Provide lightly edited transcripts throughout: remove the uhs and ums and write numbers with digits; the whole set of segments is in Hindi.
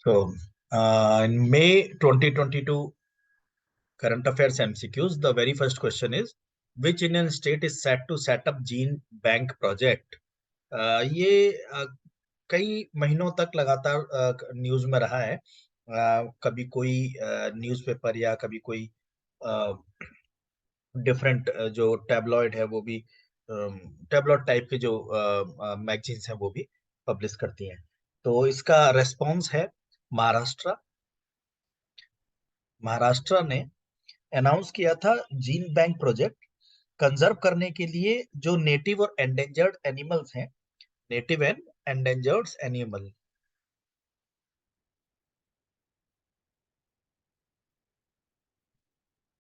So, in May 2022 current affairs MCQs, the very first question is, which Indian state is set to set up gene bank project? ये कई महीनों तक लगातार न्यूज में रहा है। कभी कोई न्यूज़पेपर या कभी कोई डिफरेंट जो टैबलॉइड है वो भी टैबलॉइड टाइप के जो मैगजीन्स हैं वो भी पब्लिश करती हैं। तो इसका रेस्पॉन्स है महाराष्ट्र। महाराष्ट्र ने अनाउंस किया था जीन बैंक प्रोजेक्ट कंजर्व करने के लिए जो नेटिव और एंडेंजर्ड एनिमल्स हैं, native and endangered animal,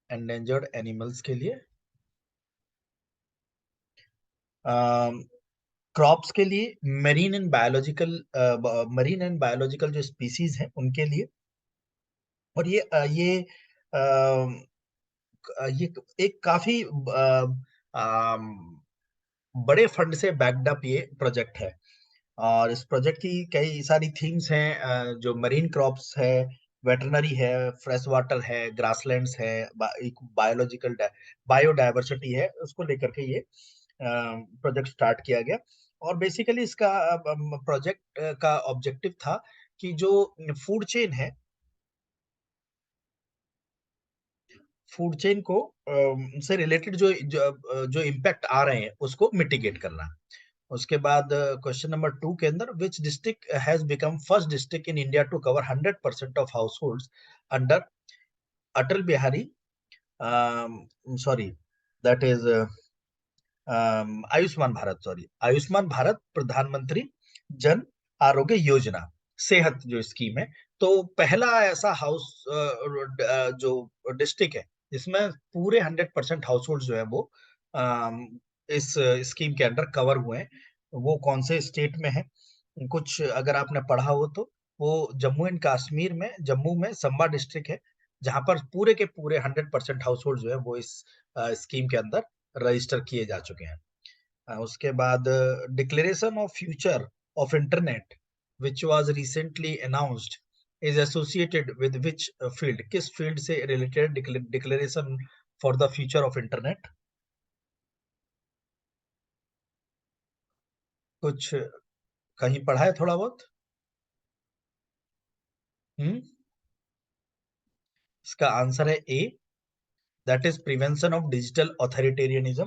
endangered animals के लिए, क्रॉप्स के लिए, मरीन एंड बायोलॉजिकल जो स्पीसीज हैं उनके लिए। और ये एक काफी बड़े फंड से बैक्ड अप ये प्रोजेक्ट है। और इस प्रोजेक्ट की कई सारी थीम्स हैं, जो मरीन क्रॉप्स है, वेटरनरी है, फ्रेश वाटर है, ग्रासलैंड्स है, बायोलॉजिकल बायोडायवर्सिटी है, उसको लेकर के ये प्रोजेक्ट स्टार्ट किया गया। और बेसिकली इसका प्रोजेक्ट का ऑब्जेक्टिव था कि जो फूड चेन है, फूड चेन को से रिलेटेड जो इम्पैक्ट आ रहे हैं उसको मिटिगेट करना। उसके बाद क्वेश्चन नंबर 2 के अंदर, which district has become first district in India to cover 100% of house hold under Atal Bihari, sorry that is Ayushman Bharat, sorry Ayushman Bharat प्रधानमंत्री जन आरोग्य योजना, सेहत जो स्कीम है। तो पहला ऐसा जो डिस्ट्रिक्ट है जिसमें पूरे 100% हाउस होल्ड जो है वो इस स्कीम के अंडर कवर हुए हैं, वो कौन से स्टेट में है? कुछ अगर आपने पढ़ा हो तो वो जम्मू एंड कश्मीर में, जम्मू में संबा डिस्ट्रिक्ट है, जहां पर पूरे के पूरे 100% हाउस होल्ड जो है वो इस स्कीम के अंदर रजिस्टर किए जा चुके हैं। उसके बाद declaration of future of internet which was recently announced is associated with which field, किस फील्ड से related declaration for the future of internet? कुछ कहीं पढ़ा है थोड़ा बहुत? हम्म इसका आंसर है A, that is prevention of digital authoritarianism.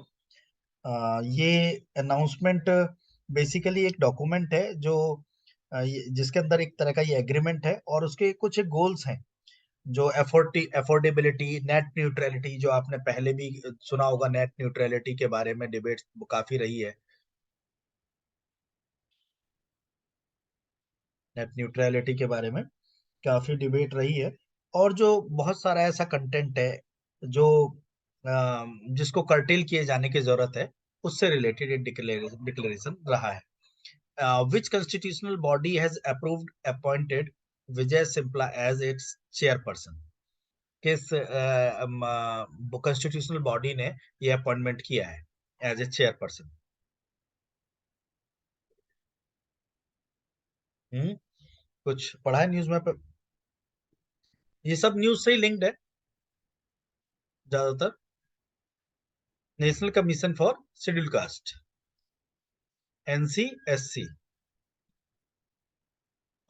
ये अनाउंसमेंट बेसिकली एक डॉक्यूमेंट है जो जिसके अंदर एक तरह का ये एग्रीमेंट है, और उसके कुछ गोल्स हैं, जो अफोर्डेबिलिटी, नेट न्यूट्रलिटी, जो आपने पहले भी सुना होगा, नेट न्यूट्रलिटी के बारे में डिबेट काफी रही है। नेट न्यूट्रलिटी के बारे में काफी डिबेट रही है। और जो बहुत सारा ऐसा कंटेंट है जो जिसको कर्टेल किए जाने की जरूरत है, उससे रिलेटेड एक डिक्लेरेशन रहा है। Which constitutional body has approved appointed Vijay Sampla as its chairperson? किस कॉन्स्टिट्यूशनल बॉडी ने ये अपॉइंटमेंट किया है एज ए चेयरपर्सन? हम्म कुछ पढ़ा है न्यूज में ये सब न्यूज से ही लिंक्ड है ज्यादातर। National commission for schedule caste, NCSC।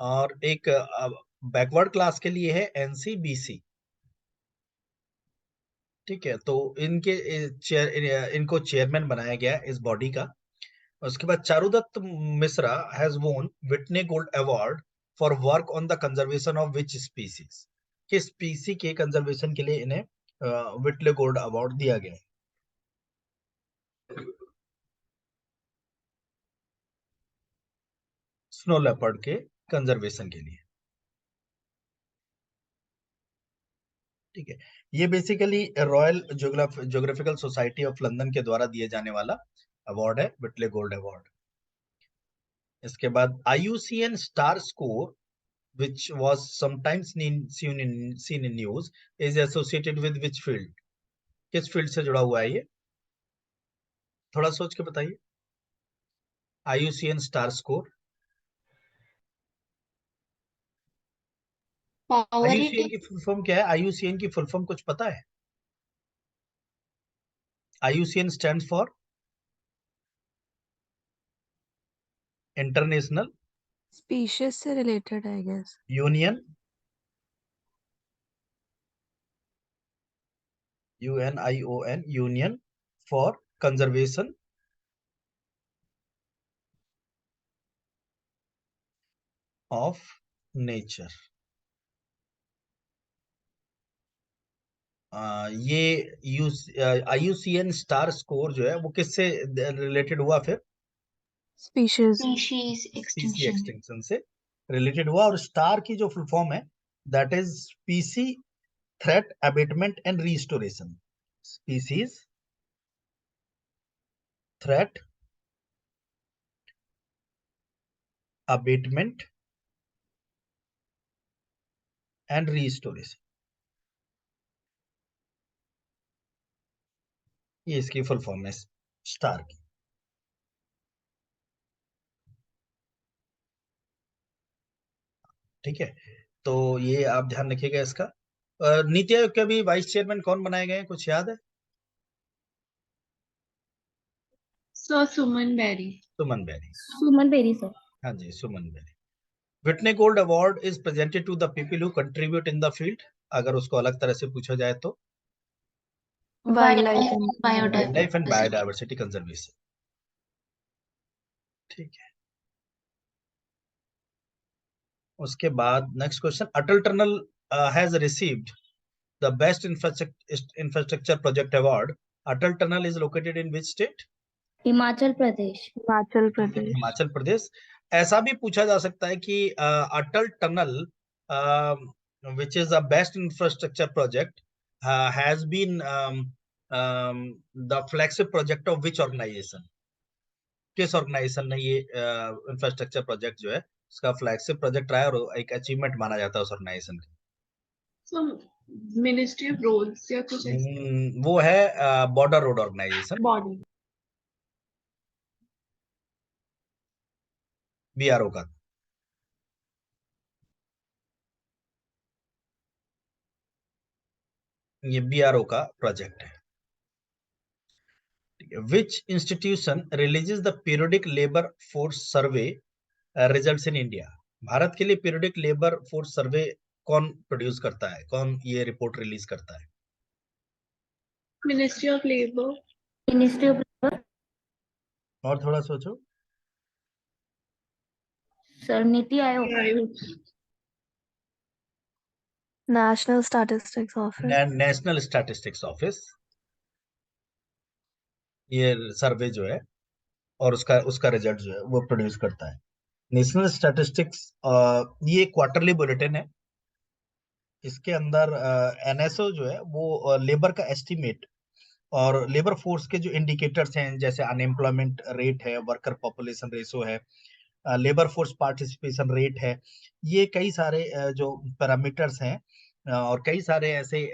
और एक बैकवर्ड क्लास के लिए है NCBC। ठीक है, तो इनको चेयरमैन बनाया गया इस बॉडी का। उसके बाद Charudatta Mishra has won Whitley gold award for work on the conservation of which species? किस स्पीसी के कंजर्वेशन के लिए इन्हें विटले गोल्ड अवार्ड दिया गया है? स्नो लेपर्ड के कंजर्वेशन के लिए। ठीक है, ये basically royal geographical society of London के द्वारा दिए जाने वाला अवार्ड है, विटले गोल्ड अवार्ड। इसके बाद IUCN STAR score which was sometimes seen in news is associated with which field? किस फील्ड से जुड़ा हुआ है ये? थोड़ा सोच के बताइए। IUCN STAR score power IUCN की फुल फॉर्म क्या है? IUCN की फुल फॉर्म कुछ पता है? IUCN stands for international species से related I guess. Union, UNION, union for conservation of nature. ये IUCN स्टार स्कोर जो है वो किससे रिलेटेड हुआ? फिर species species species extinction. Extinction से रिलेटेड हुआ। और स्टार की जो फुल फॉर्म है that is species threat abatement and restoration. Species threat abatement and restoration, ये इसकी फुल फॉर्म है स्टार की। ठीक है, तो ये आप ध्यान रखिएगा इसका। नीति आयोग के भी वाइस चेयरमैन कौन बनाए गए हैं, कुछ याद है? सर सुमन बेरी। सुमन बेरी। सुमन बेरी सर। हाँ जी, Suman Berry. Whitley gold award is presented to the people who contribute in the field. अगर उसको अलग तरह से पूछा जाए तो wildlife wildlife and biodiversity. Biodiversity conservation. ठीक है, उसके बाद next question, Atal tunnel has received the best infrastructure project award. Atal tunnel is located in which state? Himachal Pradesh. Himachal Pradesh. Himachal Pradesh. ऐसा भी पूछा जा सकता है कि Atal tunnel which is the best infrastructure project has been the flagship project of which organization? किस ऑर्गेनाइजेशन ने ये इंफ्रास्ट्रक्चर प्रोजेक्ट जो है उसका फ्लैगशिप प्रोजेक्ट रहा है और एक अचीवमेंट माना जाता है उस ऑर्गेनाइजेशन का? मिनिस्ट्री ऑफ रोड्स या कुछ वो है border road organisation, body. BRO का। ये BRO का प्रोजेक्ट है। Which institution releases the periodic labor force survey results in India? Bharat के लिए पीरियडिक लेबर फोर्स सर्वे कौन प्रोड्यूस करता है, कौन ये रिपोर्ट रिलीज करता है? Ministry of labour. Ministry of labour. और थोड़ा सोचो। Sir NITI Aayog. National statistics office. National statistics office ये सर्वे जो है और उसका रिजल्ट जो है वो प्रोड्यूस करता है। नेशनल स्टैटिस्टिक्स ये क्वार्टरली बुलेटिन है। इसके अंदर NSO जो है वो लेबर का एस्टिमेट और लेबर फोर्स के जो इंडिकेटर्स हैं जैसे अनएम्प्लॉयमेंट रेट है, वर्कर पॉपुलेशन रेशो है, लेबर फोर्स पार्टिसिपेशन रेट है, ये कई सारे जो पैरामीटर्स हैं और कई सारे ऐसे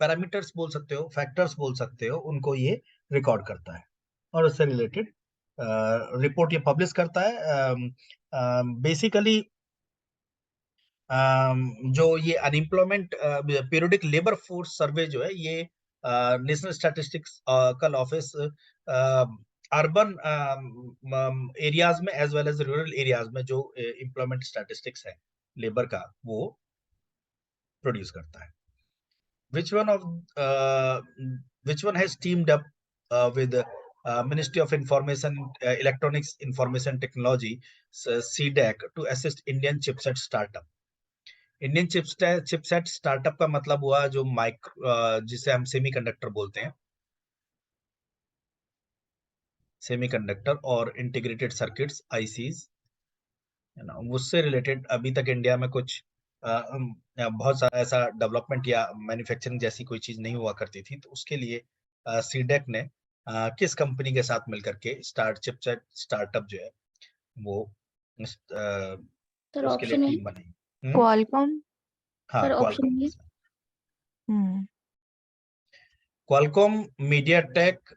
पैरामीटर्स बोल सकते हो, फैक्टर्स बोल सकते हो, उनको ये रिकॉर्ड करता है और उससे रिलेटेड रिपोर्ट ये पब्लिश करता है। बेसिकली जो ये unemployment periodic labour force survey जो है ये national statistical office urban areas में as well as rural areas में जो एम्प्लॉयमेंट स्टैटिस्टिक्स है लेबर का वो प्रोड्यूस करता है। which one has teamed up with Ministry of Information Electronics Information Technology CDEC to assist Indian chipset startup? Indian chipset startup का मतलब हुआ जो जिसे हम सेमीकंडक्टर बोलते हैं, सेमीकंडक्टर और इंटीग्रेटेड सर्किट्स ICs है ना, उससे रिलेटेड अभी तक इंडिया में कुछ बहुत सारा ऐसा डेवलपमेंट या मैन्युफैक्चरिंग जैसी कोई चीज नहीं हुआ करती थी, तो उसके लिए सीडेक ने किस कंपनी के साथ मिलकर के चिपसेट स्टार्टअप जो है वो उसके लिए टीम बनाई? क्वालकॉम। हाँ, Qualcomm. Qualcomm, MediaTek,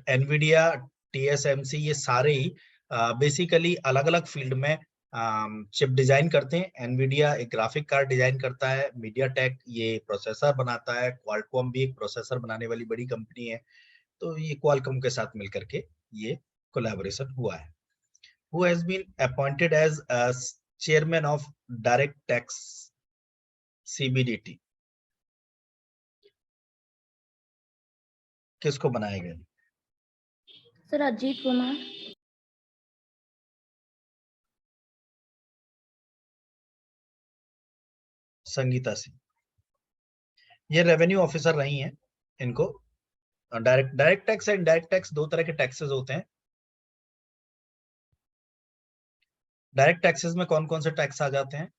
Nvidia, TSMC ये सारे ही बेसिकली अलग अलग फील्ड में चिप डिजाइन करते हैं, एनवीडिया एक ग्राफिक कार्ड डिजाइन करता है, मीडियाटेक ये प्रोसेसर बनाता है, क्वालकॉम भी एक प्रोसेसर बनाने वाली बड़ी कंपनी है। तो ये क्वालकॉम के साथ मिलकर के ये कोलैबोरेशन हुआ है। Who has been appointed as chairman of direct tax CBDT? किसको बनाया गया? सर अजीत कुमार। संगीता सिंह। ये रेवेन्यू ऑफिसर रही हैं। इनको direct tax and indirect tax दो तरह के टैक्सेस होते हैं। डायरेक्ट टैक्सेस में कौन कौन से टैक्स आ जाते हैं?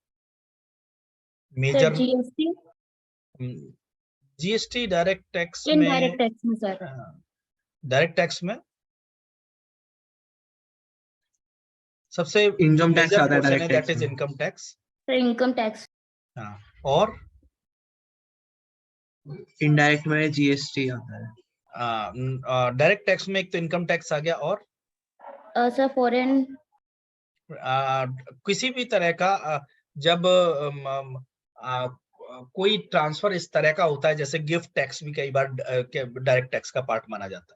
Major GST. GST direct tax में। इनडायरेक्ट टैक्स में सर। डायरेक्ट टैक्स में सबसे इनकम टैक्स आता है direct direct that tax is में। Income tax. Sir income tax. हाँ, और इनडायरेक्ट में जीएसटी आता है। डायरेक्ट टैक्स में एक तो इनकम टैक्स आ गया, और सर फॉरेन। किसी भी तरह का जब कोई ट्रांसफर इस तरह का होता है, जैसे गिफ्ट टैक्स भी कई बार डायरेक्ट टैक्स का पार्ट माना जाता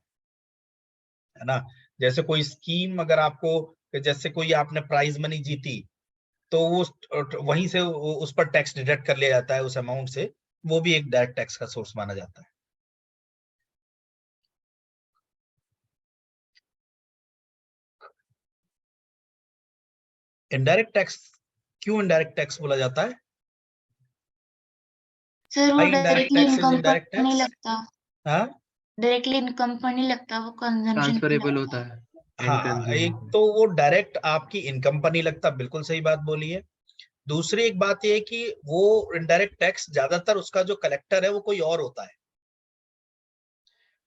है ना। जैसे कोई स्कीम अगर आपको, जैसे कोई आपने प्राइज मनी जीती, तो वो वहीं से उस पर टैक्स डिडक्ट कर लिया जाता है उस अमाउंट से, वो भी एक डायरेक्ट टैक्स का सोर्स माना जाता है। इनडायरेक्ट टैक्स क्यों इनडायरेक्ट टैक्स बोला जाता है? सर वो डायरेक्टली इनकम पर नहीं लगता। हाँ, डायरेक्टली इनकम पर नहीं लगता, वो कंजम्पशन ट्रांसफरेबल होता है। हाँ, एक तो वो डायरेक्ट आपकी इनकम पर नहीं लगता, बिल्कुल सही बात बोली है। दूसरी एक बात ये है कि वो इनडायरेक्ट टैक्स ज्यादातर उसका जो कलेक्टर है वो कोई और होता है।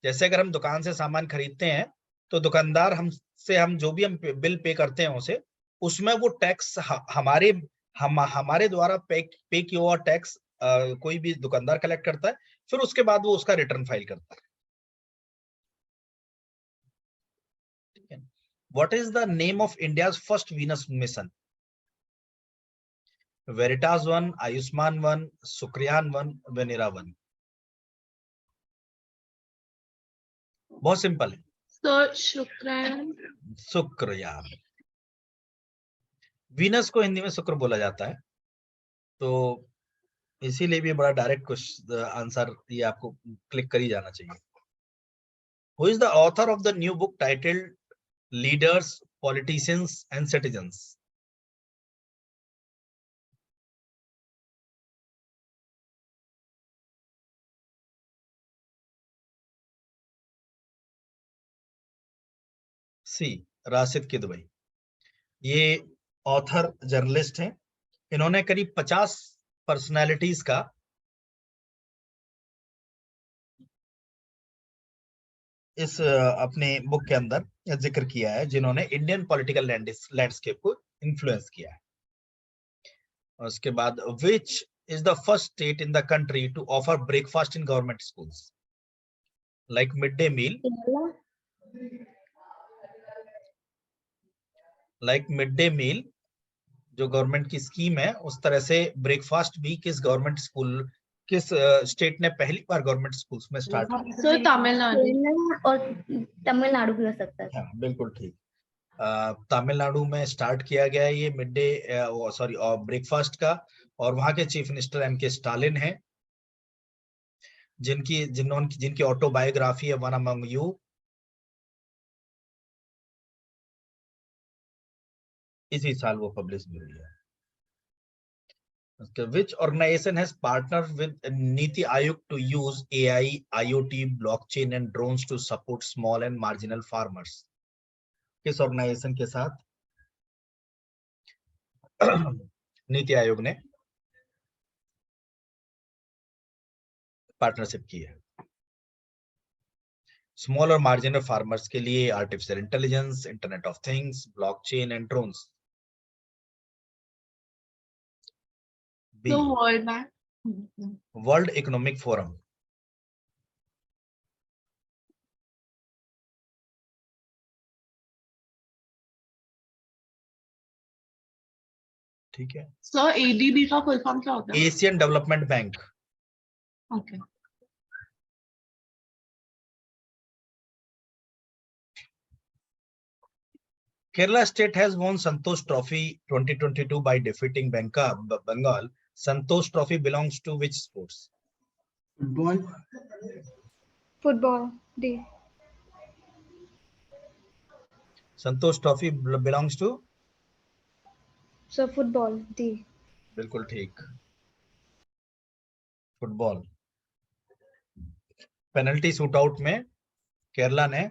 जैसे अगर हम दुकान से सामान खरीदते हैं, तो दुकानदार हमसे हम जो भी हम बिल पे करते हैं उसे, उसमें वो टैक्स हमारे द्वारा पे किया हुआ टैक्स कोई भी दुकानदार कलेक्ट करता है, फिर उसके बाद वो उसका रिटर्न फाइल करता है। What is the name of India's first Venus mission? Veritas 1, Ayushman 1, Sukriyaan 1, Venera 1। बहुत सिंपल है। सर शुक्रान। शुक्रयान। वीनस को हिंदी में शुक्र बोला जाता है, तो इसीलिए भी बड़ा डायरेक्ट आंसर ये आपको क्लिक कर ही जाना चाहिए। Who is the author of the new book titled Leaders, Politicians and Citizens? सी, राशिद किदवई। ये ऑथर जर्नलिस्ट हैं। इन्होंने करीब 50 पर्सनालिटीज का इस अपने बुक के अंदर जिक्र किया है, जिन्होंने इंडियन पॉलिटिकल लैंडस्केप को इन्फ्लुएंस किया है। उसके बाद, which is the first state in the country to offer breakfast in government schools like mid day meal? Like mid day meal जो गवर्नमेंट की स्कीम है, उस तरह से ब्रेकफास्ट भी किस गवर्नमेंट स्कूल, किस स्टेट ने पहली बार गवर्नमेंट स्कूल्स में स्टार्ट किया? सर तमिलनाडु। और तमिलनाडु भी हो सकता है। हाँ, बिल्कुल ठीक। तमिलनाडु में स्टार्ट किया गया है ये मिड डे ब्रेकफास्ट का, और वहां के चीफ मिनिस्टर एम.के. स्टालिन हैं, जिनकी ऑटोबायोग्राफी है वन अमंग यू। इसी साल वो पब्लिश भी हुई है। Which organization has partnered with Niti Aayog to use AI, IoT, blockchain and drones to support small and marginal farmers? किस ऑर्गेनाइजेशन के साथ नीति आयोग ने पार्टनरशिप की है? स्मॉल और मार्जिनल फार्मर्स के लिए artificial intelligence, internet of things, blockchain and drones. World economic forum. ठीक है। सर एडीबी का फुल फॉर्म क्या होता है? Asian development bank. Okay. Kerala state has won Santosh Trophy 2022 by defeating Bengal. Santosh Trophy belongs to which sports? Football. Football. D. Santosh Trophy belongs to? So football. D. बिल्कुल ठीक, फुटबॉल। पेनल्टी शूटआउट में केरला ने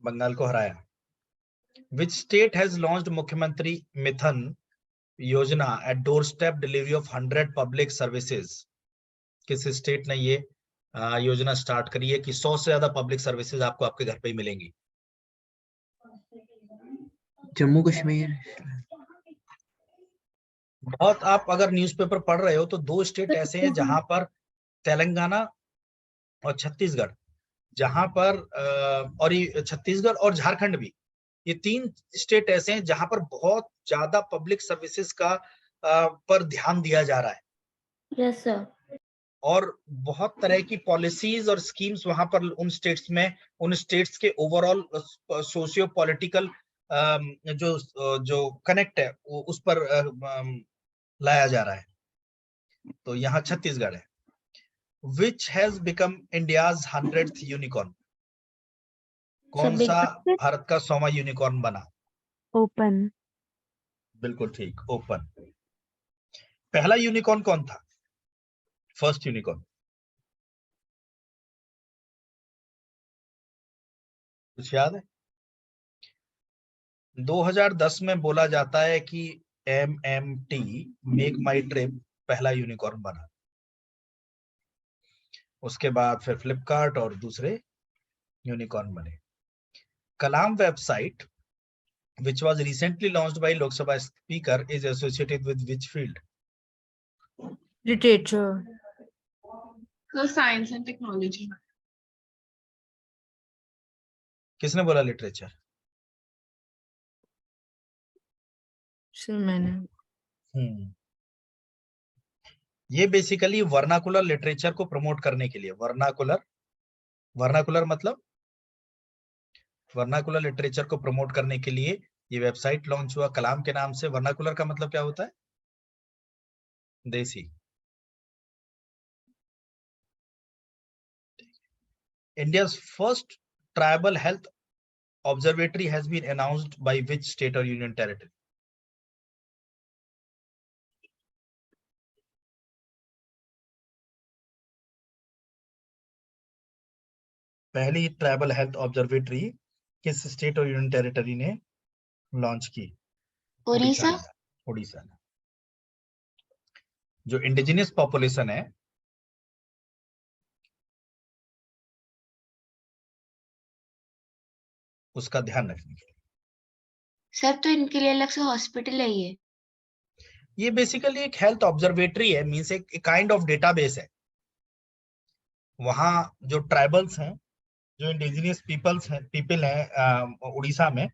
बंगाल को हराया। Which state has launched मुख्यमंत्री मिथन योजना at doorstep delivery of 100 public services? किस स्टेट ने ये योजना स्टार्ट करी है कि 100 से ज्यादा पब्लिक सर्विसेज आपको आपके घर पे ही मिलेंगी? जम्मू कश्मीर। बहुत, आप अगर न्यूज़पेपर पढ़ रहे हो तो 2 स्टेट ऐसे हैं जहां पर तेलंगाना और छत्तीसगढ़, जहां पर और ये छत्तीसगढ़ और झारखंड भी, ये 3 स्टेट ऐसे हैं जहां पर बहुत ज्यादा पब्लिक सर्विसेज का पर ध्यान दिया जा रहा है। Yes, sir. और बहुत तरह की पॉलिसीज और स्कीम्स वहां पर उन स्टेट्स में, उन स्टेट्स के ओवरऑल सोशियो पॉलिटिकल जो कनेक्ट है उस पर लाया जा रहा है। तो यहाँ छत्तीसगढ़ है। Which has become India's 100th unicorn? कौन Big सा Basket? भारत का 100वां यूनिकॉर्न बना? Open. बिल्कुल ठीक, ओपन। पहला यूनिकॉर्न कौन था? फर्स्ट यूनिकॉर्न कुछ याद है? 2010 में बोला जाता है कि MMT मेक माई ट्रिप पहला यूनिकॉर्न बना। उसके बाद फिर फ्लिपकार्ट और दूसरे यूनिकॉर्न बने। कलाम website which was recently launched by Lok Sabha Speaker is associated with which field? Literature. Sir science and technology. किसने बोला लिटरेचर? मैंने। ये बेसिकली वर्नाकुलर लिटरेचर को प्रमोट करने के लिए, वर्नाकुलर मतलब वर्नाकुलर लिटरेचर को प्रमोट करने के लिए ये वेबसाइट लॉन्च हुआ कलाम के नाम से। वर्नाकुलर का मतलब क्या होता है? देसी। India's first tribal health observatory has been announced by which state or union territory? पहली ट्राइबल हेल्थ ऑब्जर्वेटरी किस स्टेट और यूनियन टेरिटरी ने लॉन्च की? उड़ीसा। उड़ीसा ने। जो इंडिजिनियस पॉपुलेशन है उसका ध्यान रखने के लिए। सर तो इनके लिए अलग से हॉस्पिटल है ये बेसिकली एक हेल्थ ऑब्जर्वेटरी है, मींस एक काइंड ऑफ डेटाबेस है। वहां जो ट्राइबल्स हैं, जो इंडिजिनियस पीपल हैं उड़ीसा में,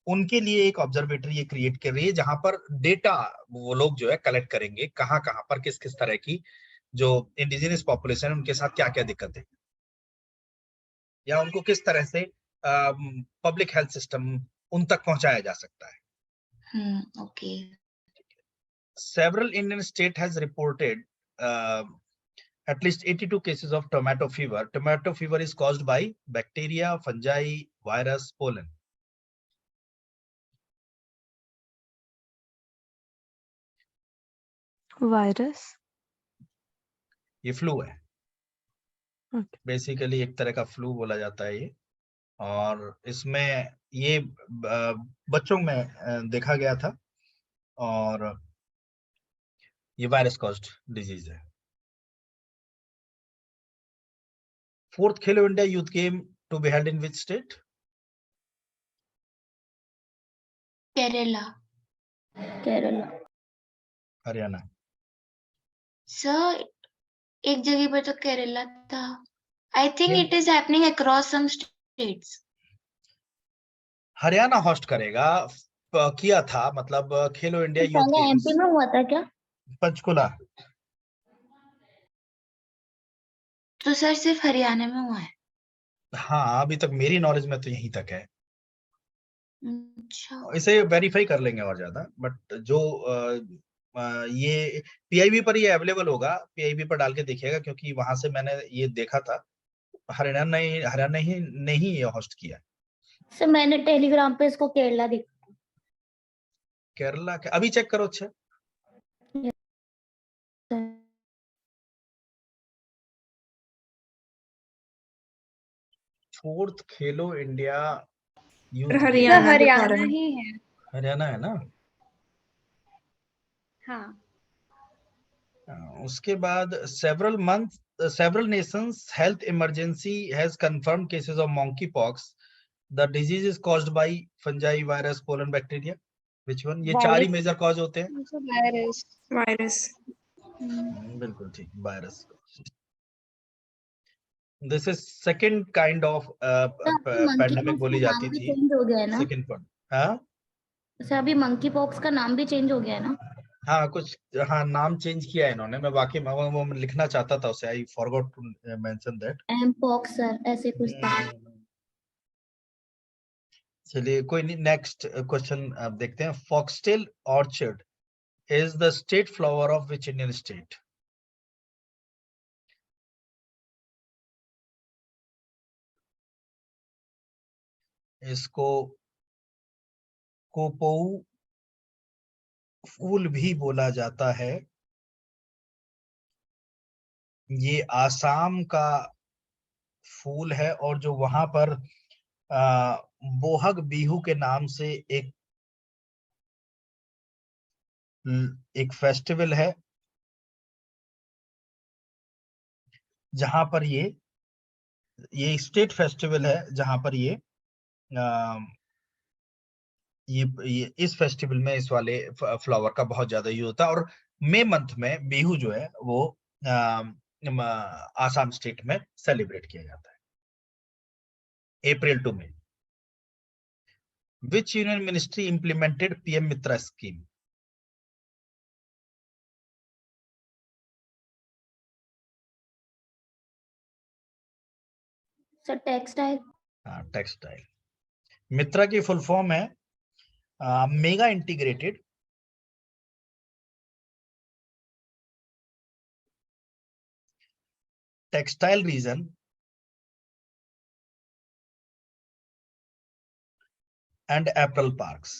उनके लिए एक ऑब्जर्वेटरी ये क्रिएट कर रही है जहां पर डेटा वो लोग जो है कलेक्ट करेंगे, कहां कहां पर किस किस तरह की जो इंडिजिनियस पॉपुलेशन है उनके साथ क्या क्या दिक्कत है, या उनको किस तरह से पब्लिक हेल्थ सिस्टम उन तक पहुंचाया जा सकता है। Okay. Several Indian state has reported at least 82 cases of tomato fever. Tomato fever is caused by bacteria, fungi, virus, pollen. Virus. ये फ्लू है। Okay. बेसिकली एक तरह का फ्लू बोला जाता है ये, और इसमें ये बच्चों में देखा गया था, और ये वायरस कॉज्ड डिजीज है। Fourth Khelo India youth game to be held in which state? Kerala. Haryana. Sir एक जगह पर तो केरला था। I think it is happening across some states. Haryana host करेगा किया था, मतलब खेलो इंडिया तो यूथ पहले गेम्स एमपी में हुआ था क्या? पंचकुला। तो सर सिर्फ हरियाणा में हुआ है? हाँ, अभी तक मेरी नॉलेज में तो यहीं तक है। अच्छा। इसे वेरीफाई कर लेंगे और ज्यादा, बट जो ये पीआईबी पर ये अवेलेबल होगा, पीआईबी पर डाल के देखिएगा, क्योंकि वहां से मैंने ये देखा था। हरियाणा ही ने ही ये होस्ट किया। सर मैंने टेलीग्राम पे इसको केरला देखा। केरला के अभी चेक करो। अच्छा, sir fourth Khelo India youth sir game Haryana दिखा हरियाणा रहा है। ही है। हरियाणा है ना। हाँ। उसके बाद several nations health emergency has confirmed cases of monkeypox. The disease is caused by fungi, virus, pollen, bacteria. Which one? ये चार ही वायरस। मेजर कॉज होते हैं। वायरस। वायरस। बिल्कुल ठीक, virus. This is second kind of monkey pandemic pox बोली का नाम जाती भी थी। चेंज हो गया है ना? Second point. हाँ सर अभी मंकी पॉक्स का नाम भी चेंज हो गया है ना? हाँ, कुछ हाँ नाम चेंज किया है इन्होंने। मैं वाकई में वो मैं लिखना चाहता था उसे, I forgot to mention that. M pox sir ऐसे कुछ था। चलिए कोई नहीं, नेक्स्ट क्वेश्चन आप देखते हैं। Foxtail orchard is the state flower of which Indian state? इसको कोपोऊ फूल भी बोला जाता है। ये आसाम का फूल है, और जो वहां पर बोहग बीहू के नाम से एक फेस्टिवल है, जहां पर ये स्टेट फेस्टिवल है, जहां पर ये इस फेस्टिवल में इस वाले फ्लावर का बहुत ज्यादा यूज होता है। और मई मंथ में बिहू जो है वो आसाम स्टेट में सेलिब्रेट किया जाता है, April to May. Which union ministry implemented PM MITRA scheme? Sir textile. हाँ, टेक्सटाइल। मित्रा की फुल फॉर्म है mega integrated textile region and apparel parks.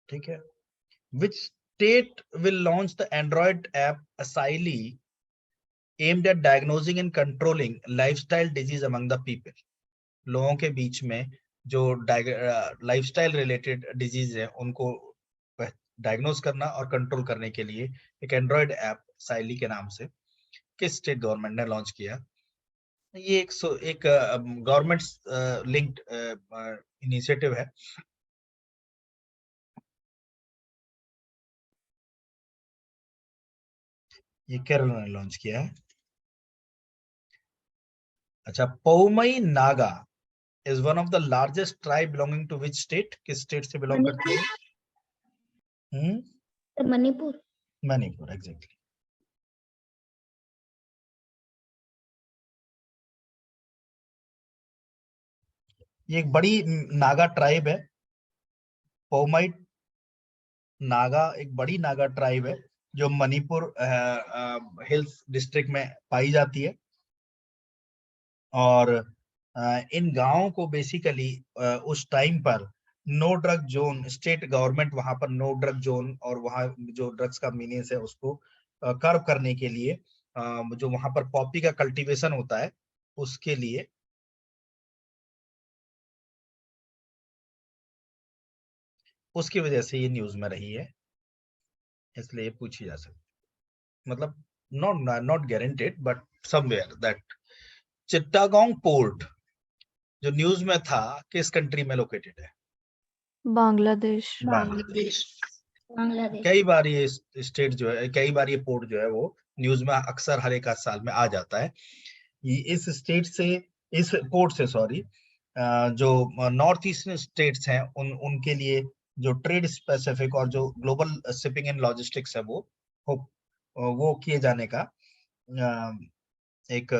ठीक है। Which state will launch the android app असाइली aimed at diagnosing and controlling lifestyle disease among the people? लोगों के बीच में जो लाइफस्टाइल रिलेटेड डिजीज है उनको डायग्नोज करना और कंट्रोल करने के लिए एक एंड्रॉइड ऐप साइली के नाम से किस स्टेट गवर्नमेंट ने लॉन्च किया? ये एक गवर्नमेंट लिंक्ड इनिशिएटिव है। ये केरल ने लॉन्च किया है। अच्छा, पौमई Naga is one of the largest tribe belonging to which state? किस स्टेट से बिलोंग करती है? मणिपुर। मणिपुर, एग्जैक्टली। ये एक बड़ी नागा ट्राइब है। पौमई नागा एक बड़ी नागा ट्राइब है जो मणिपुर हिल्स डिस्ट्रिक्ट में पाई जाती है। और इन गांवों को बेसिकली उस टाइम पर no drug zone, state government वहां पर नो ड्रग जोन और वहां जो ड्रग्स का मीनिंग है उसको कर्व करने के लिए जो वहां पर पॉपी का कल्टीवेशन होता है उसके लिए उसकी वजह से ये न्यूज में रही है, इसलिए पूछी जा सकती, मतलब not guaranteed but somewhere that Chittagong port जो न्यूज में था किस कंट्री में लोकेटेड है? बांग्लादेश। बांग्लादेश। बांग्लादेश। कई बार ये स्टेट जो है, कई बार ये पोर्ट जो है वो न्यूज में अक्सर हर एक आध साल में आ जाता है। इस स्टेट से, इस पोर्ट से सॉरी, जो नॉर्थ ईस्टर्न स्टेट्स हैं उनके लिए जो ट्रेड स्पेसिफिक और जो ग्लोबल शिपिंग एंड लॉजिस्टिक्स है वो किए जाने का एक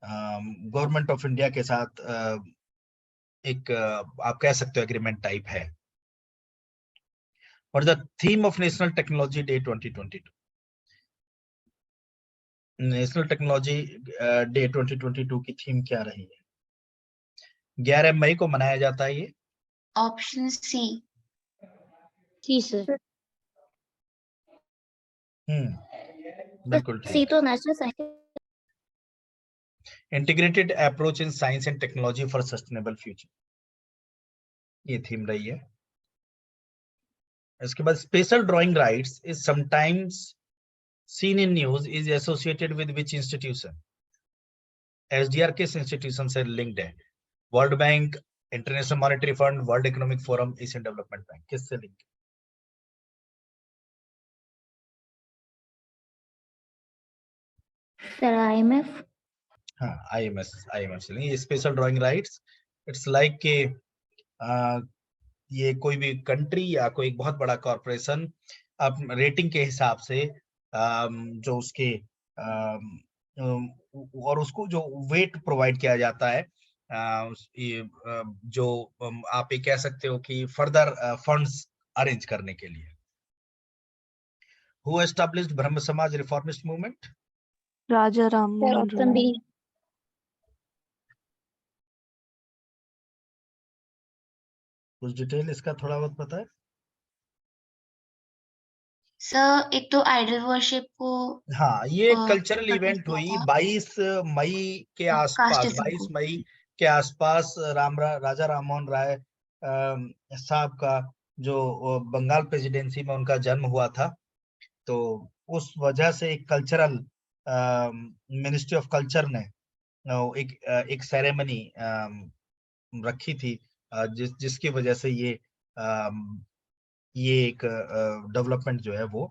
गवर्नमेंट ऑफ इंडिया के साथ एक आप कह सकते हो एग्रीमेंट टाइप है। और the theme of national technology day 2022, national technology day 2022 की थीम क्या रही है? 11 मई को मनाया जाता है ये। Option C. जी सर। बिल्कुल सी ठीक। तो national science. Integrated approach in science and technology for sustainable future, ये थीम रही है। इसके बाद special drawing rights is sometimes seen in news is associated with which institution? SDR किस इंस्टीट्यूशन से लिंक्ड है? World bank, international monetary fund, world economic forum, Asian development bank, किससे लिंक है? Sir IMF। हाँ, IMF से link. Special drawing rights, it's like के ये कोई भी कंट्री या कोई बहुत बड़ा कॉर्पोरेशन आप रेटिंग के हिसाब से जो उसके और उसको जो वेट प्रोवाइड किया जाता है, जो आप ये कह सकते हो कि फर्दर फंड्स अरेंज करने के लिए। Who established Brahmo Samaj reformist movement? Raja Ram sir Mohan option B. Roy. कुछ डिटेल इसका थोड़ा बहुत पता है? सर एक तो आइडल वर्शिप को हाँ, ये अ, कल्चरल protest इवेंट किया हुई था। 22 मई के आसपास, कास्टिज्म 22 को। मई के आसपास राजा राम मोहन राय साहब का जो बंगाल प्रेसिडेंसी में उनका जन्म हुआ था, तो उस वजह से एक कल्चरल मिनिस्ट्री ऑफ कल्चर ने एक सेरेमनी रखी थी, जिसकी वजह से ये एक डेवलपमेंट जो है वो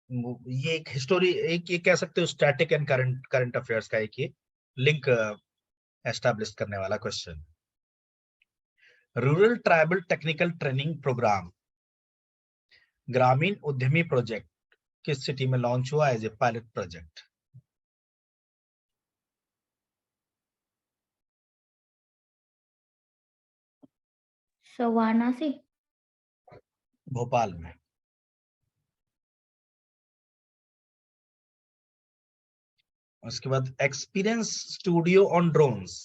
ये एक हिस्टोरी, एक ये कह सकते हो स्टैटिक एंड करंट अफेयर्स का एक ये लिंक एस्टैब्लिश करने वाला question. Rural tribal technical training programme, Gramin Udyami project, किस सिटी में लॉन्च हुआ as a pilot project? Sir Varanasi. Bhopal में। उसके बाद experience studio on drones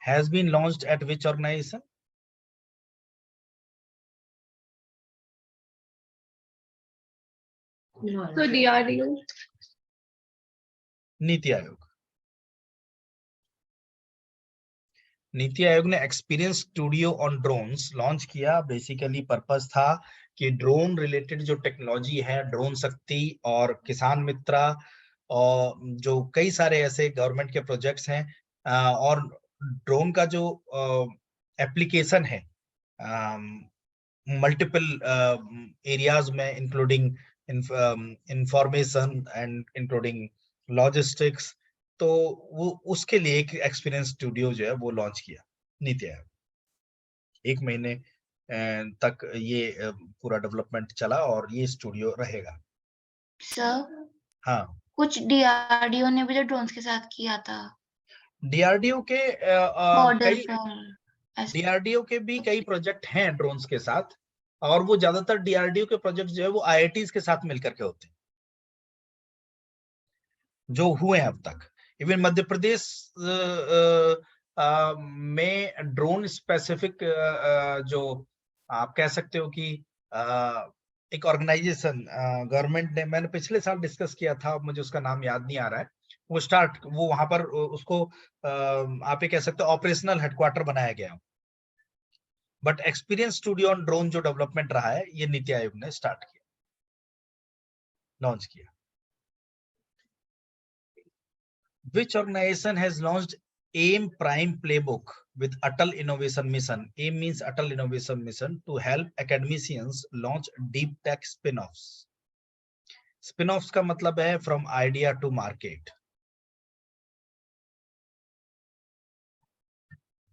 has been launched at which organisation? So DRDO. NITI Aayog. NITI Aayog ने experience studio on drones launch किया। बेसिकली पर्पस था कि ड्रोन रिलेटेड जो टेक्नोलॉजी है, ड्रोन शक्ति और किसान मित्रा और जो कई सारे ऐसे गवर्नमेंट के प्रोजेक्ट्स हैं, और ड्रोन का जो एप्लीकेशन है मल्टीपल एरियाज में, including information and including logistics, तो वो उसके लिए एक एक्सपीरियंस स्टूडियो जो है वो लॉन्च किया नीति आयोग। 1 महीने तक ये पूरा डेवलपमेंट चला और ये स्टूडियो रहेगा। सर हाँ, कुछ DRDO ने भी तो ड्रोन्स के साथ किया था। डीआरडीओ के बॉर्डर कई पर डीआरडीओ के भी कई प्रोजेक्ट हैं ड्रोन्स के साथ, और वो ज्यादातर डीआरडीओ के प्रोजेक्ट जो है वो आईआईटीज के साथ मिलकर के होते हैं जो हुए हैं अब तक। इवन मध्य प्रदेश में ड्रोन स्पेसिफिक जो आप कह सकते हो कि एक ऑर्गेनाइजेशन गवर्नमेंट ने, मैंने पिछले साल डिस्कस किया था, मुझे उसका नाम याद नहीं आ रहा है, वो वहां पर उसको आप ये कह सकते हो ऑपरेशनल हेडक्वार्टर बनाया गया। But experience studio on drone जो डेवलपमेंट रहा है, ये नीति आयोग ने स्टार्ट किया, लॉन्च किया। Which organization has launched AIM Prime Playbook with Atal Innovation Mission? AIM means Atal Innovation Mission, to help academicians launch deep tech spin-offs. Spin offs का मतलब है from idea to market,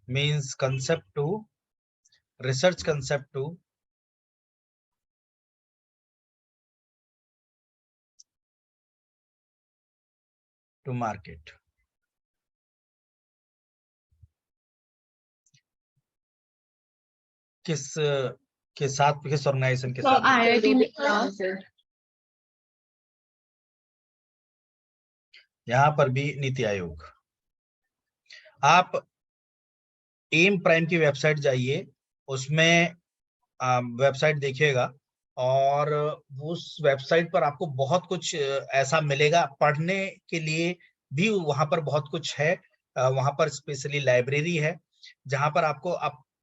means concept to research, concept to market. किस के साथ, किस ऑर्गेनाइजेशन के So साथ? IIT Madras. यहाँ पर भी नीति आयोग। आप एम प्राइम की वेबसाइट जाइए, उसमें वेबसाइट देखिएगा और उस वेबसाइट पर आपको बहुत कुछ ऐसा मिलेगा, पढ़ने के लिए भी वहां पर बहुत कुछ है। वहां पर स्पेशली लाइब्रेरी है जहां पर आपको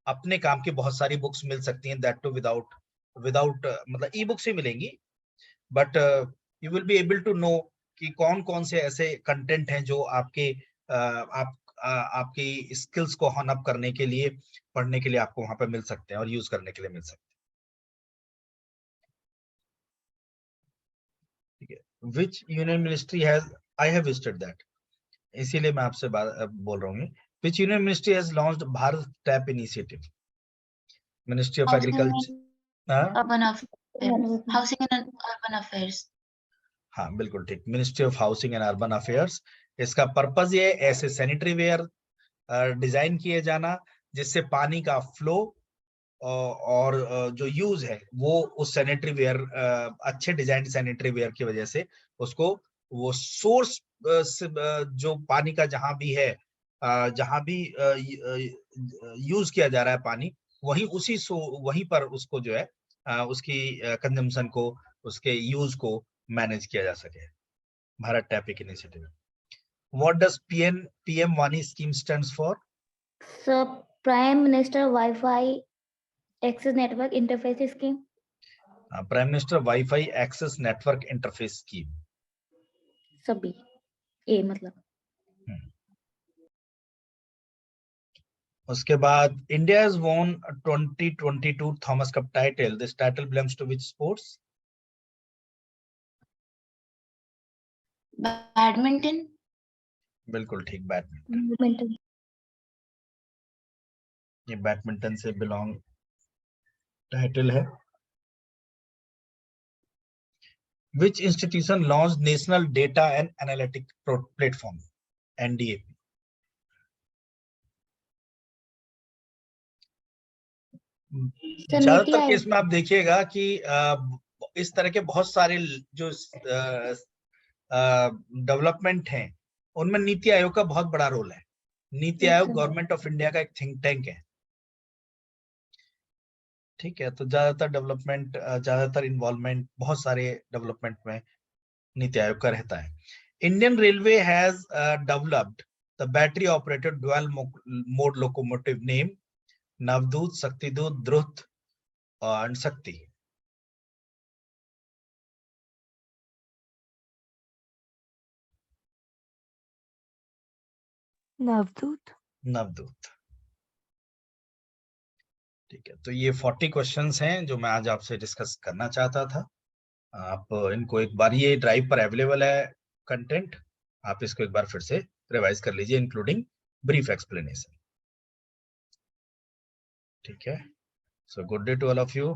अपने काम की बहुत सारी बुक्स मिल सकती हैं, दैट टू विदाउट मतलब ई बुक्स ही मिलेंगी, but you will be able to know कि कौन कौन से ऐसे कंटेंट हैं जो आपके आपकी स्किल्स को हॉन अप करने के लिए, पढ़ने के लिए आपको वहां पर मिल सकते हैं और यूज करने के लिए मिल सकते हैं। ठीक है, विच union ministry has, I have visited that, इसीलिए मैं आपसे बोल रहा हूँ। विच union ministry has launched Bharat tap initiative? Ministry of agriculture, housing and urban affairs. हाँ बिल्कुल ठीक, ministry of housing and urban affairs. इसका पर्पज ये ऐसे सैनिटरी वेयर डिजाइन किए जाना जिससे पानी का फ्लो और जो यूज है वो उस सैनिटरी वेयर, अच्छे डिजाइन सैनिटरी वेयर की वजह से उसको वो सोर्स जो पानी का जहां भी है, जहां भी यूज किया जा रहा है पानी, वहीं वहीं पर उसको जो है उसकी कंजम्पशन को, उसके यूज को मैनेज किया जा सके। Bharat tap initiative. What does PM वानी scheme stands for? Sir, prime minister wifi access network interface scheme. Prime minister wifi access network interface scheme. सभी ए मतलब। उसके बाद India has won 2022 Thomas cup title, this title belongs to which sports? Badminton. बिल्कुल ठीक, बैडमिंटन। बैडमिंटन। ये बैडमिंटन से बिलोंग टाइटल है। Which institution launched National Data and Analytic Platform, NDAP? ज्यादातर केस में आप देखिएगा कि इस तरह के बहुत सारे जो डेवलपमेंट हैं उनमें नीति आयोग का बहुत बड़ा रोल है। NITI Aayog government of India का एक थिंक टैंक है। ठीक है, तो ज्यादातर इन्वॉल्वमेंट बहुत सारे डेवलपमेंट में नीति आयोग का रहता है। Indian railway has developed the battery operated dual mode locomotive name Navdoot, Shaktidoot, Dhrut and Shakti. Navdoot. ठीक है, तो ये 40 क्वेश्चंस हैं जो मैं आज आपसे डिस्कस करना चाहता था। आप इनको एक बार, ये ड्राइव पर अवेलेबल है कंटेंट, आप इसको एक बार फिर से रिवाइज कर लीजिए इंक्लूडिंग ब्रीफ एक्सप्लेनेशन। ठीक है, so good day to all of you.